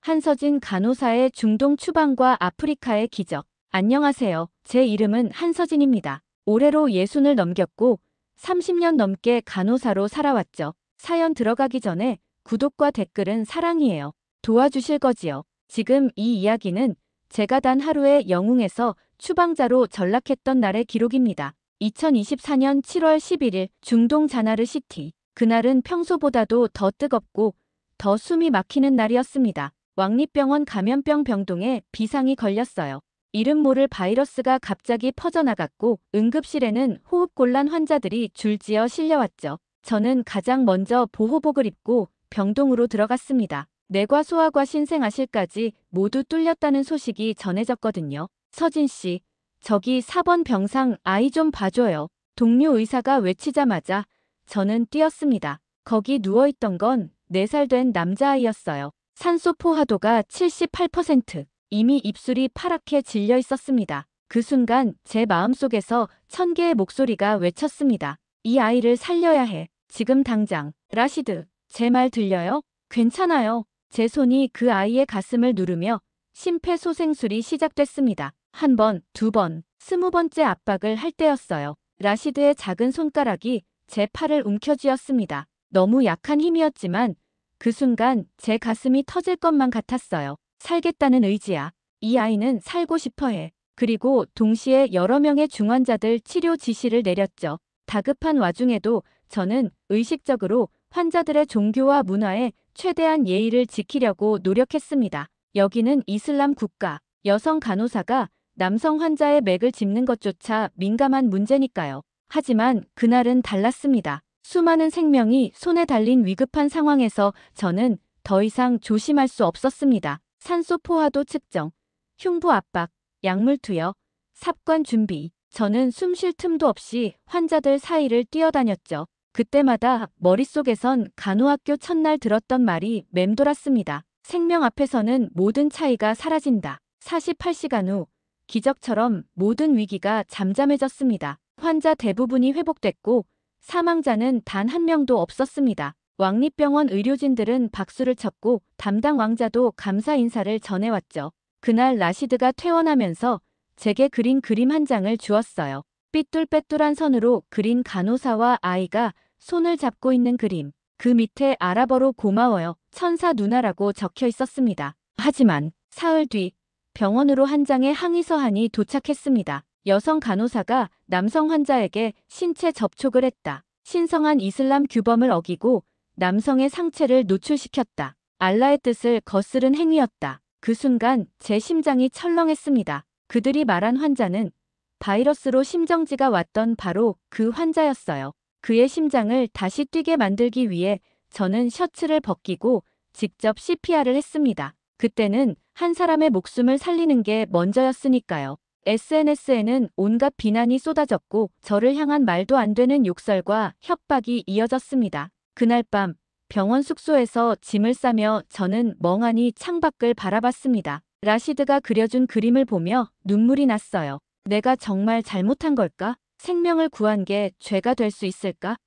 한서진 간호사의 중동 추방과 아프리카의 기적. 안녕하세요. 제 이름은 한서진입니다. 올해로 60을 넘겼고 30년 넘게 간호사로 살아왔죠. 사연 들어가기 전에 구독과 댓글은 사랑이에요. 도와주실 거지요? 지금 이 이야기는 제가 단 하루에 영웅에서 추방자로 전락했던 날의 기록입니다. 2024년 7월 11일 중동 자나르 시티. 그날은 평소보다도 더 뜨겁고 더 숨이 막히는 날이었습니다. 왕립병원 감염병 병동에 비상이 걸렸어요. 이름 모를 바이러스가 갑자기 퍼져나갔고 응급실에는 호흡곤란 환자들이 줄지어 실려왔죠. 저는 가장 먼저 보호복을 입고 병동으로 들어갔습니다. 뇌과 소아과 신생아실까지 모두 뚫렸다는 소식이 전해졌거든요. 서진 씨, 저기 4번 병상 아이 좀 봐줘요. 동료 의사가 외치자마자 저는 뛰었습니다. 거기 누워있던 건 4살 된 남자아이였어요. 산소 포화도가 78%. 이미 입술이 파랗게 질려 있었습니다. 그 순간 제 마음속에서 1000개의 목소리가 외쳤습니다. 이 아이를 살려야 해. 지금 당장. 라시드, 제 말 들려요? 괜찮아요. 제 손이 그 아이의 가슴을 누르며 심폐소생술이 시작됐습니다. 1번, 2번, 20번째 압박을 할 때였어요. 라시드의 작은 손가락이 제 팔을 움켜쥐었습니다. 너무 약한 힘이었지만 그 순간 제 가슴이 터질 것만 같았어요. 살겠다는 의지야. 이 아이는 살고 싶어해. 그리고 동시에 여러 명의 중환자들 치료 지시를 내렸죠. 다급한 와중에도 저는 의식적으로 환자들의 종교와 문화에 최대한 예의를 지키려고 노력했습니다. 여기는 이슬람 국가. 여성 간호사가 남성 환자의 맥을 짚는 것조차 민감한 문제니까요. 하지만 그날은 달랐습니다. 수많은 생명이 손에 달린 위급한 상황에서 저는 더 이상 조심할 수 없었습니다. 산소 포화도 측정, 흉부 압박, 약물 투여, 삽관 준비. 저는 숨 쉴 틈도 없이 환자들 사이를 뛰어다녔죠. 그때마다 머릿속에선 간호학교 첫날 들었던 말이 맴돌았습니다. 생명 앞에서는 모든 차이가 사라진다. 48시간 후 기적처럼 모든 위기가 잠잠해졌습니다. 환자 대부분이 회복됐고 사망자는 단 한 명도 없었습니다. 왕립병원 의료진들은 박수를 쳤고 담당 왕자도 감사 인사를 전해왔죠. 그날 라시드가 퇴원하면서 제게 그린 그림 한 장을 주었어요. 삐뚤빼뚤한 선으로 그린 간호사와 아이가 손을 잡고 있는 그림. 그 밑에 아랍어로 고마워요. 천사 누나라고 적혀 있었습니다. 하지만 사흘 뒤 병원으로 한 장의 항의 서한이 도착했습니다. 여성 간호사가 남성 환자에게 신체 접촉을 했다. 신성한 이슬람 규범을 어기고 남성의 상체를 노출시켰다. 알라의 뜻을 거스른 행위였다. 그 순간 제 심장이 철렁했습니다. 그들이 말한 환자는 바이러스로 심정지가 왔던 바로 그 환자였어요. 그의 심장을 다시 뛰게 만들기 위해 저는 셔츠를 벗기고 직접 CPR을 했습니다. 그때는 한 사람의 목숨을 살리는 게 먼저였으니까요. SNS에는 온갖 비난이 쏟아졌고 저를 향한 말도 안 되는 욕설과 협박이 이어졌습니다. 그날 밤 병원 숙소에서 짐을 싸며 저는 멍하니 창밖을 바라봤습니다. 라시드가 그려준 그림을 보며 눈물이 났어요. 내가 정말 잘못한 걸까? 생명을 구한 게 죄가 될 수 있을까?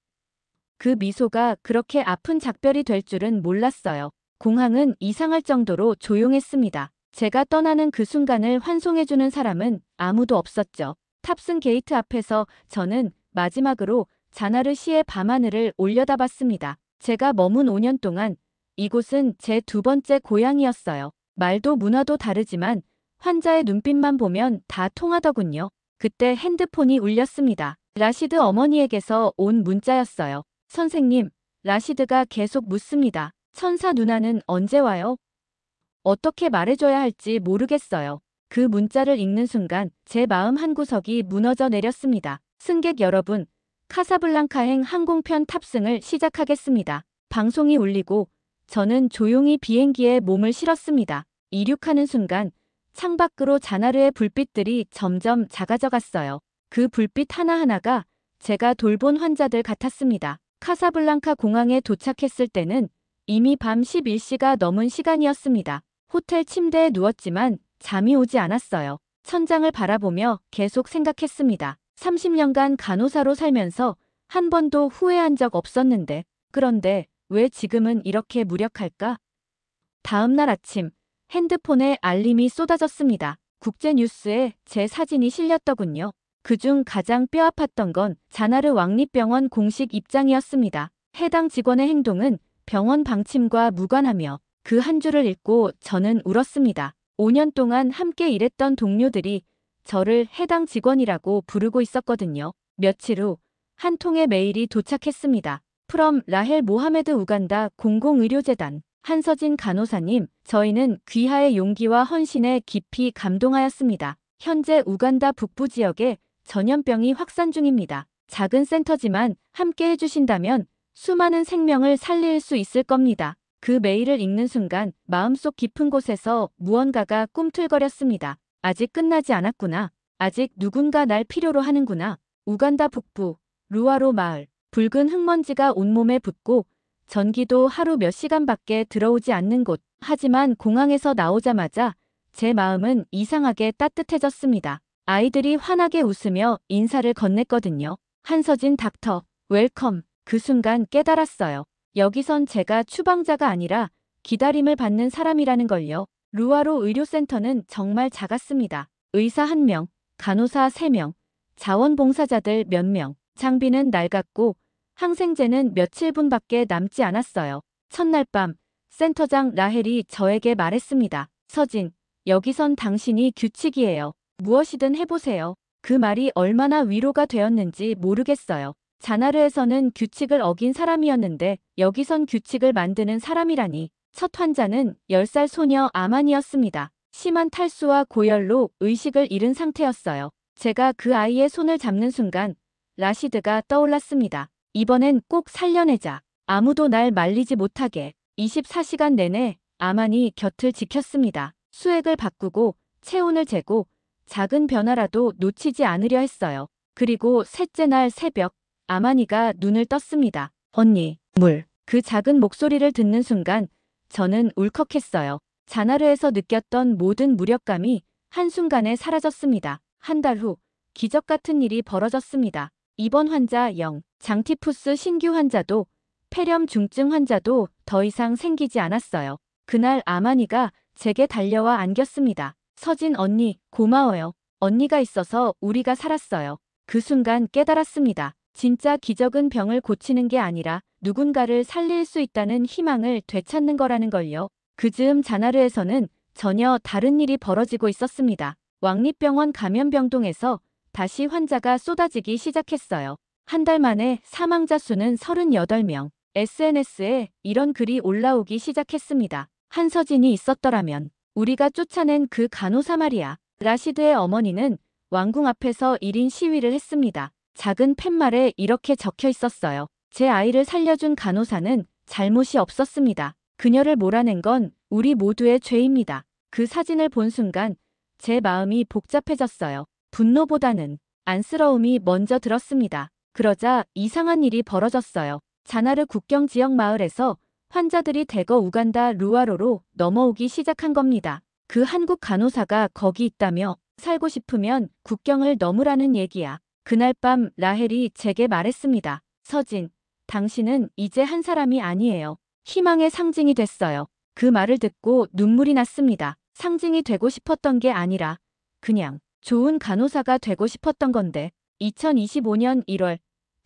그 미소가 그렇게 아픈 작별이 될 줄은 몰랐어요. 공항은 이상할 정도로 조용했습니다. 제가 떠나는 그 순간을 환송해주는 사람은 아무도 없었죠. 탑승 게이트 앞에서 저는 마지막으로 자나르 시의 밤하늘을 올려다봤습니다. 제가 머문 5년 동안 이곳은 제 2번째 고향이었어요. 말도 문화도 다르지만 환자의 눈빛만 보면 다 통하더군요. 그때 핸드폰이 울렸습니다. 라시드 어머니에게서 온 문자였어요. 선생님, 라시드가 계속 묻습니다. 천사 누나는 언제 와요? 어떻게 말해줘야 할지 모르겠어요. 그 문자를 읽는 순간 제 마음 한구석이 무너져 내렸습니다. 승객 여러분, 카사블랑카행 항공편 탑승을 시작하겠습니다. 방송이 울리고 저는 조용히 비행기에 몸을 실었습니다. 이륙하는 순간 창밖으로 자나르의 불빛들이 점점 작아져 갔어요. 그 불빛 하나하나가 제가 돌본 환자들 같았습니다. 카사블랑카 공항에 도착했을 때는 이미 밤 11시가 넘은 시간이었습니다. 호텔 침대에 누웠지만 잠이 오지 않았어요. 천장을 바라보며 계속 생각했습니다. 30년간 간호사로 살면서 한 번도 후회한 적 없었는데, 그런데 왜 지금은 이렇게 무력할까? 다음 날 아침, 핸드폰에 알림이 쏟아졌습니다. 국제뉴스에 제 사진이 실렸더군요. 그중 가장 뼈아팠던 건 자나르 왕립병원 공식 입장이었습니다. 해당 직원의 행동은 병원 방침과 무관하며 그 한 줄을 읽고 저는 울었습니다. 5년 동안 함께 일했던 동료들이 저를 해당 직원이라고 부르고 있었거든요. 며칠 후 한 통의 메일이 도착했습니다. 프롬 라헬 모하메드 우간다 공공의료재단. 한서진 간호사님, 저희는 귀하의 용기와 헌신에 깊이 감동하였습니다. 현재 우간다 북부 지역에 전염병이 확산 중입니다. 작은 센터지만 함께 해주신다면 수많은 생명을 살릴 수 있을 겁니다. 그 메일을 읽는 순간 마음속 깊은 곳에서 무언가가 꿈틀거렸습니다. 아직 끝나지 않았구나. 아직 누군가 날 필요로 하는구나. 우간다 북부 루아로 마을. 붉은 흙먼지가 온몸에 붙고 전기도 하루 몇 시간밖에 들어오지 않는 곳. 하지만 공항에서 나오자마자 제 마음은 이상하게 따뜻해졌습니다. 아이들이 환하게 웃으며 인사를 건넸거든요. 한서진 닥터, 웰컴. 그 순간 깨달았어요. 여기선 제가 추방자가 아니라 기다림을 받는 사람이라는 걸요. 루아로 의료센터는 정말 작았습니다. 의사 1명, 간호사 3명, 자원봉사자들 몇 명. 장비는 낡았고 항생제는 며칠분밖에 남지 않았어요. 첫날 밤 센터장 라헬이 저에게 말했습니다. 서진, 여기선 당신이 규칙이에요. 무엇이든 해보세요. 그 말이 얼마나 위로가 되었는지 모르겠어요. 자나르에서는 규칙을 어긴 사람이었는데 여기선 규칙을 만드는 사람이라니. 첫 환자는 10살 소녀 아만이었습니다. 심한 탈수와 고열로 의식을 잃은 상태였어요. 제가 그 아이의 손을 잡는 순간 라시드가 떠올랐습니다. 이번엔 꼭 살려내자. 아무도 날 말리지 못하게. 24시간 내내 아만이 곁을 지켰습니다. 수액을 바꾸고 체온을 재고 작은 변화라도 놓치지 않으려 했어요. 그리고 셋째 날 새벽 아만이가 눈을 떴습니다. 언니, 물. 그 작은 목소리를 듣는 순간 저는 울컥했어요. 자나르에서 느꼈던 모든 무력감이 한순간에 사라졌습니다. 한 달 후 기적 같은 일이 벌어졌습니다. 입원 환자 0, 장티푸스 신규 환자도 폐렴 중증 환자도 더 이상 생기지 않았어요. 그날 아만이가 제게 달려와 안겼습니다. 서진 언니, 고마워요. 언니가 있어서 우리가 살았어요. 그 순간 깨달았습니다. 진짜 기적은 병을 고치는 게 아니라 누군가를 살릴 수 있다는 희망을 되찾는 거라는 걸요. 그 즈음 자나르에서는 전혀 다른 일이 벌어지고 있었습니다. 왕립병원 감염병동에서 다시 환자가 쏟아지기 시작했어요. 한 달 만에 사망자 수는 38명. SNS에 이런 글이 올라오기 시작했습니다. 한서진이 있었더라면 우리가 쫓아낸 그 간호사 말이야. 라시드의 어머니는 왕궁 앞에서 1인 시위를 했습니다. 작은 팻말에 이렇게 적혀 있었어요. 제 아이를 살려준 간호사는 잘못이 없었습니다. 그녀를 몰아낸 건 우리 모두의 죄입니다. 그 사진을 본 순간 제 마음이 복잡해졌어요. 분노보다는 안쓰러움이 먼저 들었습니다. 그러자 이상한 일이 벌어졌어요. 자나르 국경 지역 마을에서 환자들이 대거 우간다 루아로로 넘어오기 시작한 겁니다. 그 한국 간호사가 거기 있다며 살고 싶으면 국경을 넘으라는 얘기야. 그날 밤 라헬이 제게 말했습니다. 서진, 당신은 이제 한 사람이 아니에요. 희망의 상징이 됐어요. 그 말을 듣고 눈물이 났습니다. 상징이 되고 싶었던 게 아니라 그냥 좋은 간호사가 되고 싶었던 건데. 2025년 1월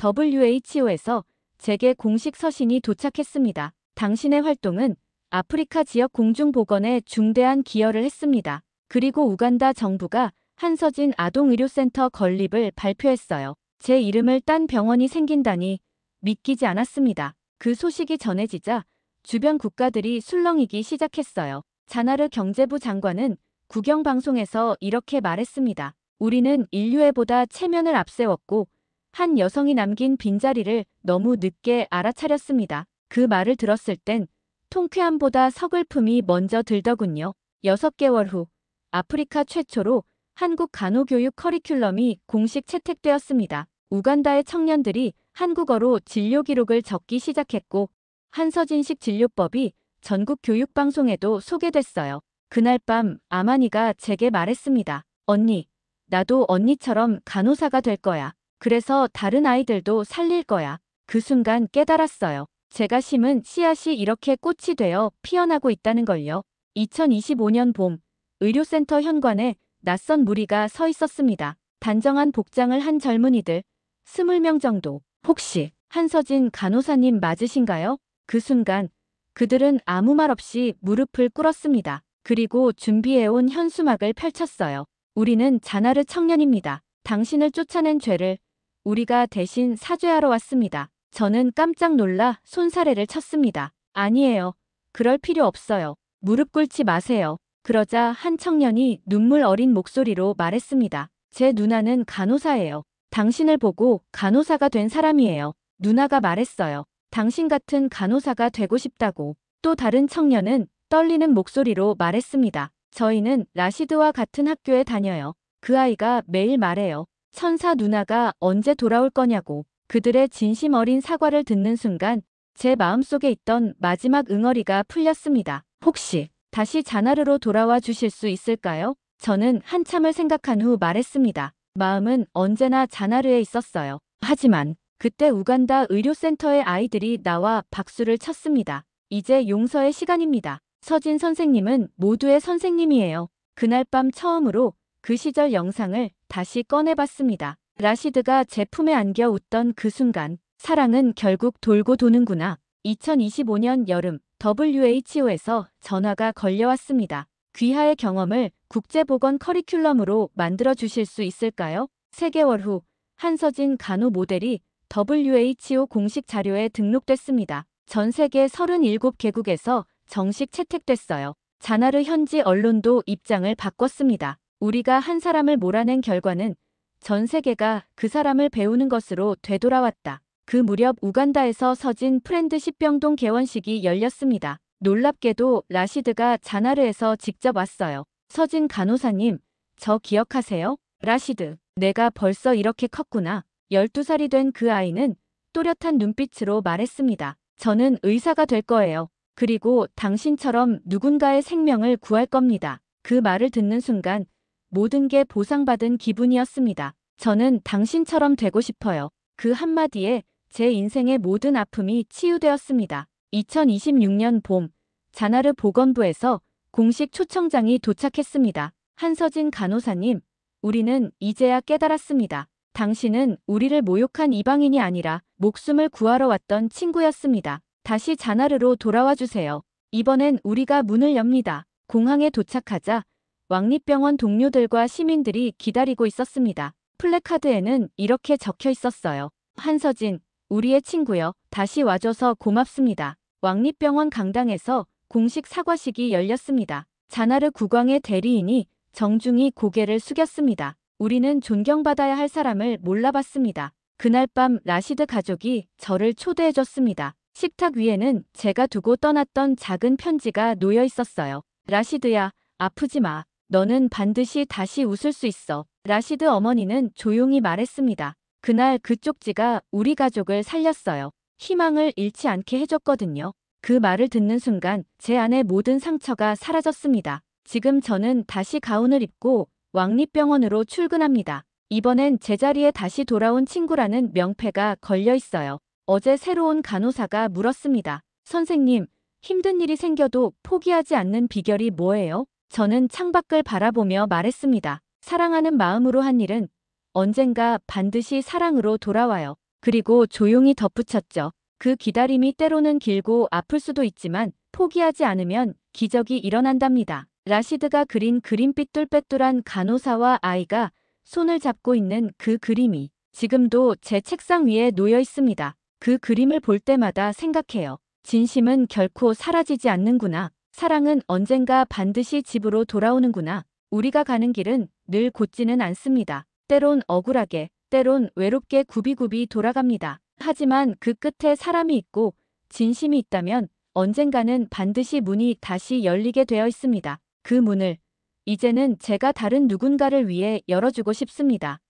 WHO에서 제게 공식 서신이 도착했습니다. 당신의 활동은 아프리카 지역 공중보건에 중대한 기여를 했습니다. 그리고 우간다 정부가 한서진 아동의료센터 건립을 발표했어요. 제 이름을 딴 병원이 생긴다니 믿기지 않았습니다. 그 소식이 전해지자 주변 국가들이 술렁이기 시작했어요. 자나르 경제부 장관은 국영방송에서 이렇게 말했습니다. 우리는 인류애보다 체면을 앞세웠고 한 여성이 남긴 빈자리를 너무 늦게 알아차렸습니다. 그 말을 들었을 땐 통쾌함보다 서글픔이 먼저 들더군요. 6개월 후 아프리카 최초로 한국 간호교육 커리큘럼이 공식 채택되었습니다. 우간다의 청년들이 한국어로 진료 기록을 적기 시작했고 한서진식 진료법이 전국 교육방송에도 소개됐어요. 그날 밤 아만이가 제게 말했습니다. 언니, 나도 언니처럼 간호사가 될 거야. 그래서 다른 아이들도 살릴 거야. 그 순간 깨달았어요. 제가 심은 씨앗이 이렇게 꽃이 되어 피어나고 있다는 걸요. 2025년 봄, 의료센터 현관에 낯선 무리가 서 있었습니다. 단정한 복장을 한 젊은이들, 20명 정도. 혹시 한서진 간호사님 맞으신가요? 그 순간 그들은 아무 말 없이 무릎을 꿇었습니다. 그리고 준비해온 현수막을 펼쳤어요. 우리는 자나르 청년입니다. 당신을 쫓아낸 죄를 우리가 대신 사죄하러 왔습니다. 저는 깜짝 놀라 손사래를 쳤습니다. 아니에요. 그럴 필요 없어요. 무릎 꿇지 마세요. 그러자 한 청년이 눈물 어린 목소리로 말했습니다. 제 누나는 간호사예요. 당신을 보고 간호사가 된 사람이에요. 누나가 말했어요. 당신 같은 간호사가 되고 싶다고. 또 다른 청년은 떨리는 목소리로 말했습니다. 저희는 라시드와 같은 학교에 다녀요. 그 아이가 매일 말해요. 천사 누나가 언제 돌아올 거냐고. 그들의 진심 어린 사과를 듣는 순간 제 마음속에 있던 마지막 응어리가 풀렸습니다. 혹시 다시 자나르로 돌아와 주실 수 있을까요? 저는 한참을 생각한 후 말했습니다. 마음은 언제나 자나르에 있었어요. 하지만 그때 우간다 의료센터의 아이들이 나와 박수를 쳤습니다. 이제 용서의 시간입니다. 서진 선생님은 모두의 선생님이에요. 그날 밤 처음으로 그 시절 영상을 다시 꺼내봤습니다. 라시드가 제 품에 안겨 웃던 그 순간, 사랑은 결국 돌고 도는구나. 2025년 여름 WHO에서 전화가 걸려왔습니다. 귀하의 경험을 국제보건 커리큘럼으로 만들어 주실 수 있을까요? 3개월 후 한서진 간호 모델이 WHO 공식 자료에 등록됐습니다. 전 세계 37개국에서 정식 채택됐어요. 자나르 현지 언론도 입장을 바꿨습니다. 우리가 한 사람을 몰아낸 결과는 전 세계가 그 사람을 배우는 것으로 되돌아왔다. 그 무렵 우간다에서 서진 프렌드십 병동 개원식이 열렸습니다. 놀랍게도 라시드가 자나르에서 직접 왔어요. 서진 간호사님, 저 기억하세요? 라시드, 내가 벌써 이렇게 컸구나. 12살이 된 그 아이는 또렷한 눈빛으로 말했습니다. 저는 의사가 될 거예요. 그리고 당신처럼 누군가의 생명을 구할 겁니다. 그 말을 듣는 순간 모든 게 보상받은 기분이었습니다. 저는 당신처럼 되고 싶어요. 그 한마디에 제 인생의 모든 아픔이 치유되었습니다. 2026년 봄, 자나르 보건부에서 공식 초청장이 도착했습니다. 한서진 간호사님, 우리는 이제야 깨달았습니다. 당신은 우리를 모욕한 이방인이 아니라 목숨을 구하러 왔던 친구였습니다. 다시 자나르로 돌아와 주세요. 이번엔 우리가 문을 엽니다. 공항에 도착하자 왕립병원 동료들과 시민들이 기다리고 있었습니다. 플래카드에는 이렇게 적혀 있었어요. 한서진, 우리의 친구여, 다시 와줘서 고맙습니다. 왕립병원 강당에서 공식 사과식이 열렸습니다. 자나르 국왕의 대리인이 정중히 고개를 숙였습니다. 우리는 존경받아야 할 사람을 몰라봤습니다. 그날 밤 라시드 가족이 저를 초대해줬습니다. 식탁 위에는 제가 두고 떠났던 작은 편지가 놓여 있었어요. 라시드야, 아프지 마. 너는 반드시 다시 웃을 수 있어. 라시드 어머니는 조용히 말했습니다. 그날 그 쪽지가 우리 가족을 살렸어요. 희망을 잃지 않게 해줬거든요. 그 말을 듣는 순간 제 안의 모든 상처가 사라졌습니다. 지금 저는 다시 가운을 입고 왕립병원으로 출근합니다. 이번엔 제자리에 다시 돌아온 친구라는 명패가 걸려 있어요. 어제 새로운 간호사가 물었습니다. 선생님, 힘든 일이 생겨도 포기하지 않는 비결이 뭐예요? 저는 창밖을 바라보며 말했습니다. 사랑하는 마음으로 한 일은 언젠가 반드시 사랑으로 돌아와요. 그리고 조용히 덧붙였죠. 그 기다림이 때로는 길고 아플 수도 있지만 포기하지 않으면 기적이 일어난답니다. 라시드가 그린 그림빛 똘빼똘한 간호사와 아이가 손을 잡고 있는 그 그림이 지금도 제 책상 위에 놓여 있습니다. 그 그림을 볼 때마다 생각해요. 진심은 결코 사라지지 않는구나. 사랑은 언젠가 반드시 집으로 돌아오는구나. 우리가 가는 길은 늘 곧지는 않습니다. 때론 억울하게, 때론 외롭게 굽이굽이 돌아갑니다. 하지만 그 끝에 사람이 있고 진심이 있다면 언젠가는 반드시 문이 다시 열리게 되어 있습니다. 그 문을 이제는 제가 다른 누군가를 위해 열어주고 싶습니다.